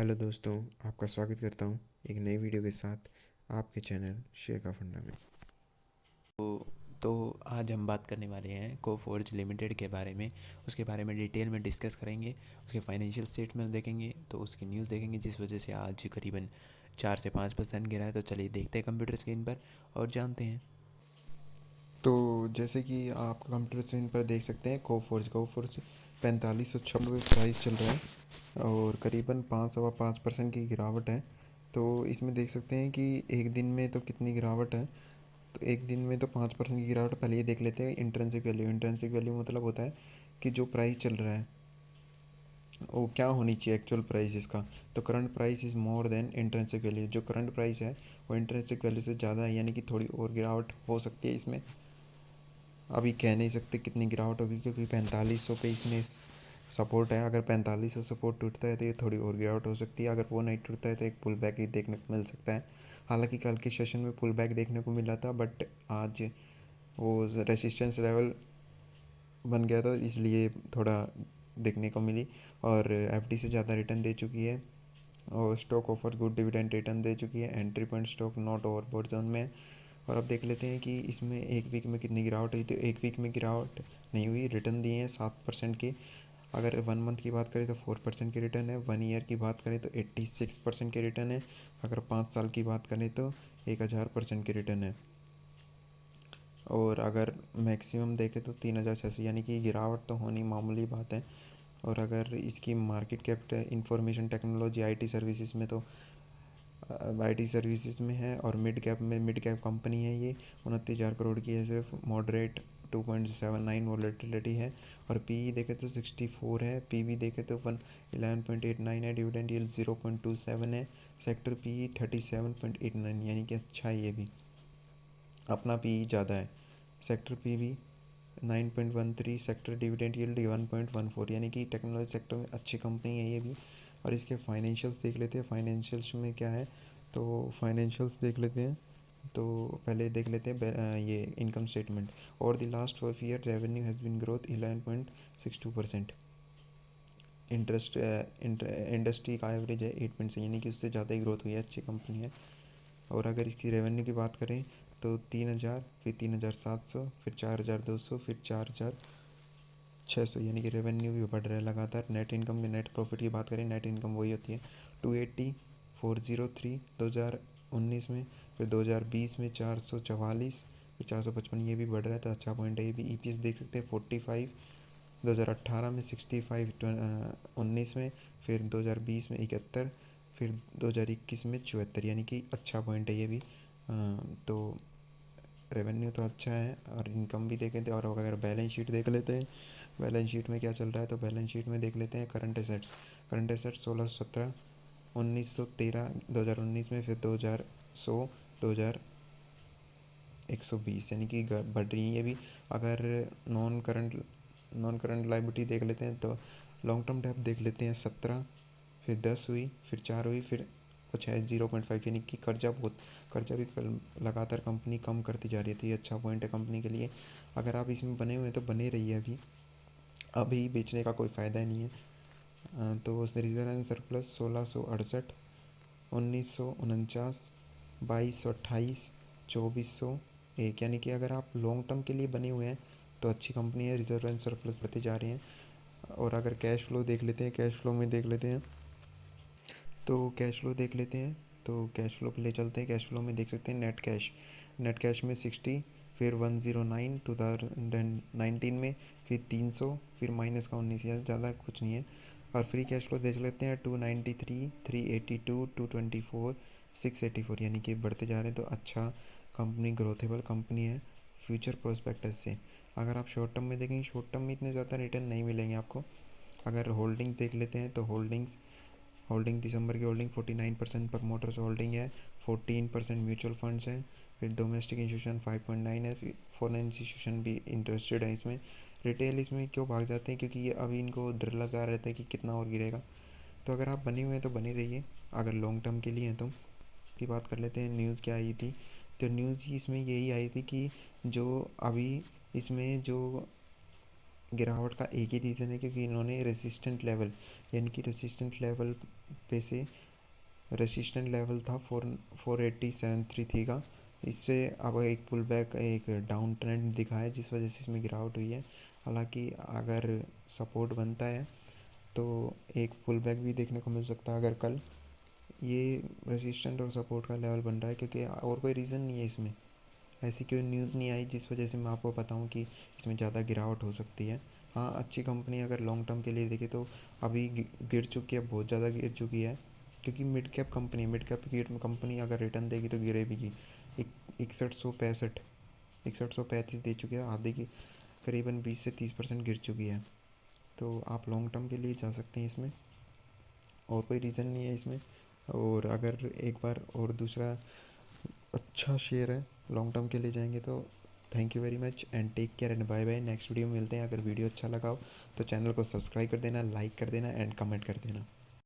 Hello दोस्तों, आपका स्वागत करता हूँ एक नई वीडियो के साथ आपके चैनल शेयर का फंडा में। तो आज हम बात करने वाले हैं कोफोर्ज लिमिटेड के बारे में। उसके बारे में डिटेल में डिस्कस करेंगे। उसके फाइनेंशियल स्टेटमेंट देखेंगे, तो उसकी न्यूज़ देखेंगे जिस वजह से आज करीबन 4 से 5% गिरा है। तो चलिए देखते हैं कंप्यूटर स्क्रीन पर और जानते हैं। तो जैसे कि आप कंप्यूटर स्क्रीन पर देख सकते हैं, कोफोर्ज 4596 प्राइस चल रहा है और करीबन 5.5% की गिरावट है। तो इसमें देख सकते हैं कि एक दिन में तो कितनी गिरावट है। तो एक दिन में तो 5% की गिरावट। पहले ये देख लेते हैं इंट्रेंसिक वैल्यू मतलब होता है कि जो प्राइस चल रहा है वो क्या होनी चाहिए एक्चुअल प्राइस इसका। तो current price is more than intrinsic value. जो करंट प्राइस है वो इंट्रेंसिक वैल्यू से ज़्यादा है, यानी कि थोड़ी और गिरावट हो सकती है इसमें। अभी कह नहीं सकते कितनी गिरावट होगी क्योंकि 4500 पे इसमें सपोर्ट है। अगर 4500 सपोर्ट टूटता है तो ये थोड़ी और गिरावट हो सकती है। अगर वो नहीं टूटता है तो एक पुल बैक ही देखने को मिल सकता है। हालांकि कल के सेशन में पुल बैक देखने को मिला था, बट आज वो रेसिस्टेंस लेवल बन गया था, इसलिए थोड़ा देखने को मिली। और एफडी से ज़्यादा रिटर्न दे चुकी है और stock offer good dividend return दे चुकी है। Entry point stock not overbought zone में। और अब देख लेते हैं कि इसमें एक वीक में कितनी गिरावट हुई। तो एक वीक में गिरावट नहीं हुई, रिटर्न दिए हैं 7% के। अगर 1 मंथ की बात करें तो 4% के रिटर्न है। 1 ईयर की बात करें तो 86% के रिटर्न है। अगर 5 साल की बात करें तो 1000% के रिटर्न है। और अगर मैक्सिमम देखें तो 3600, यानी कि गिरावट तो होनी मामूली बात है। और अगर इसकी market cap information technology IT services में तो आईटी सर्विसेज में है और मिड कैप कंपनी है ये। 29,000 करोड़ की है सिर्फ। मॉडरेट 2.79 वॉलेटिलिटी है। और पीई देखे तो 64 है। पीबी देखे तो 11.89 है। डिविडेंड यील्ड 0.27 है। सेक्टर पीई 37.89, यानी कि अच्छा है ये भी। अपना पीई ज़्यादा है। Sector PB 9.13। Sector dividend yield 1.14, यानी कि टेक्नोलॉजी सेक्टर में अच्छी कंपनी है ये भी। और इसके फाइनेंशियल्स देख लेते हैं, फाइनेंशियल्स में क्या है। तो फाइनेंशियल्स देख लेते हैं। तो पहले देख लेते हैं ये इनकम स्टेटमेंट। और the last 5 year revenue has been growth 11.62%। Industry का एवरेज है 8 यानी कि उससे ज़्यादा ही ग्रोथ हुई है, अच्छी कंपनी है। और अगर इसकी रेवेन्यू की बात करें तो 3,000, फिर 3,700, फिर 4,200, फिर 4,600, यानी कि रेवेन्यू भी बढ़ रहा है लगातार। नेट इनकम में नेट प्रॉफिट की बात करें, नेट इनकम वही होती है 280, 403 2019 में। फिर 2020 में 444, फिर 455, ये भी बढ़ रहा है तो अच्छा पॉइंट है ये भी। ईपीएस देख सकते हैं 45, 2018 में 65, 19 में, फिर 2020 में 71, फिर 2021 में 74, यानी कि अच्छा पॉइंट है ये भी। तो रेवेन्यू तो अच्छा है और इनकम भी देखें तो। और अगर बैलेंस शीट देख लेते हैं, बैलेंस शीट में क्या चल रहा है, तो बैलेंस शीट में देख लेते हैं करंट एसेट्स 1617, 1913, 2019 में, फिर 2100, 2120, यानी कि बढ़ रही है ये भी। अगर non current non current liability देख लेते हैं तो लॉन्ग टर्म डेब्ट देख लेते हैं 17, फिर 10 हुई, फिर 4 हुई, फिर कुछ है 0.5, यानी कि कर्जा भी लगातार कंपनी कम करती जा रही थी। ये अच्छा पॉइंट है कंपनी के लिए। अगर आप इसमें बने हुए हैं तो बने रहिए। अभी अभी बेचने का कोई फ़ायदा नहीं है। तो रिजर्व एंड सरप्लस 1668, 1949, 2228, 2401, यानी कि अगर आप लॉन्ग टर्म के लिए बने हुए हैं तो अच्छी कंपनी है। रिजर्व एंड सरप्लस बढ़ते जा रहे हैं। और अगर कैश फ्लो देख लेते हैं, कैश फ्लो में देख लेते हैं, तो कैश फ्लो देख लेते हैं। तो कैश फ्लो पे ले चलते हैं। कैश फ्लो में देख सकते हैं नेट कैश में 60, फिर 109 2019 में, फिर 300, फिर माइनस का 19, या ज़्यादा कुछ नहीं है। और फ्री कैश फ्लो देख लेते हैं 293, 382, 224, 684, यानी कि बढ़ते जा रहे हैं। तो अच्छा कंपनी, ग्रोथेबल कंपनी है फ्यूचर प्रोस्पेक्टस से। अगर आप शॉर्ट टर्म में देखेंगे, शॉर्ट टर्म में इतने ज़्यादा रिटर्न नहीं मिलेंगे आपको। अगर होल्डिंग्स देख लेते हैं तो होल्डिंग दिसंबर की होल्डिंग 49% प्रमोटर्स होल्डिंग है, 14% म्यूचुअल फंड्स हैं, फिर डोमेस्टिक इंस्टीट्यूशन 5.9 है, फिर फॉरेन इंस्टीट्यूशन भी इंटरेस्टेड है इसमें। रिटेल इसमें क्यों भाग जाते हैं, क्योंकि ये अभी इनको डर लगा रहता है कि कितना और गिरेगा। तो अगर आप बने हुए हैं तो बने रहिए अगर लॉन्ग टर्म के लिए हैं तो। की बात कर लेते हैं, न्यूज़ क्या आई थी। तो न्यूज़ इसमें यही आई थी कि जो अभी इसमें जो गिरावट का एक ही रीज़न है, क्योंकि इन्होंने रेसिस्टेंट लेवल, यानी कि रेसिस्टेंट लेवल पे से, रेसिस्टेंट लेवल था 48073 थी का, इससे अब एक पुल बैक, एक डाउन ट्रेंड दिखा है, जिस वजह से इसमें गिरावट हुई है। हालांकि अगर सपोर्ट बनता है तो एक पुल बैक भी देखने को मिल सकता है, अगर कल ये रेसिस्टेंट और सपोर्ट का लेवल बन रहा है, क्योंकि और कोई रीज़न नहीं है इसमें, ऐसी कोई न्यूज़ नहीं आई जिस वजह से मैं आपको बताऊं कि इसमें ज़्यादा गिरावट हो सकती है। हाँ, अच्छी कंपनी अगर लॉन्ग टर्म के लिए देखें तो अभी गिर चुकी है, बहुत ज़्यादा गिर चुकी है, क्योंकि मिड कैप कंपनी अगर रिटर्न देगी तो गिरेगी। 6135 दे चुकी है, आधे की करीबन 20 से 30% गिर चुकी है। तो आप लॉन्ग टर्म के लिए जा सकते हैं इसमें, और कोई रीज़न नहीं है इसमें। और अगर एक बार और दूसरा अच्छा शेयर है, लॉन्ग टर्म के लिए जाएंगे तो thank you very much and take care and bye bye. Next video में मिलते हैं। अगर वीडियो अच्छा लगा हो तो चैनल को सब्सक्राइब कर देना, लाइक कर देना एंड कमेंट कर देना।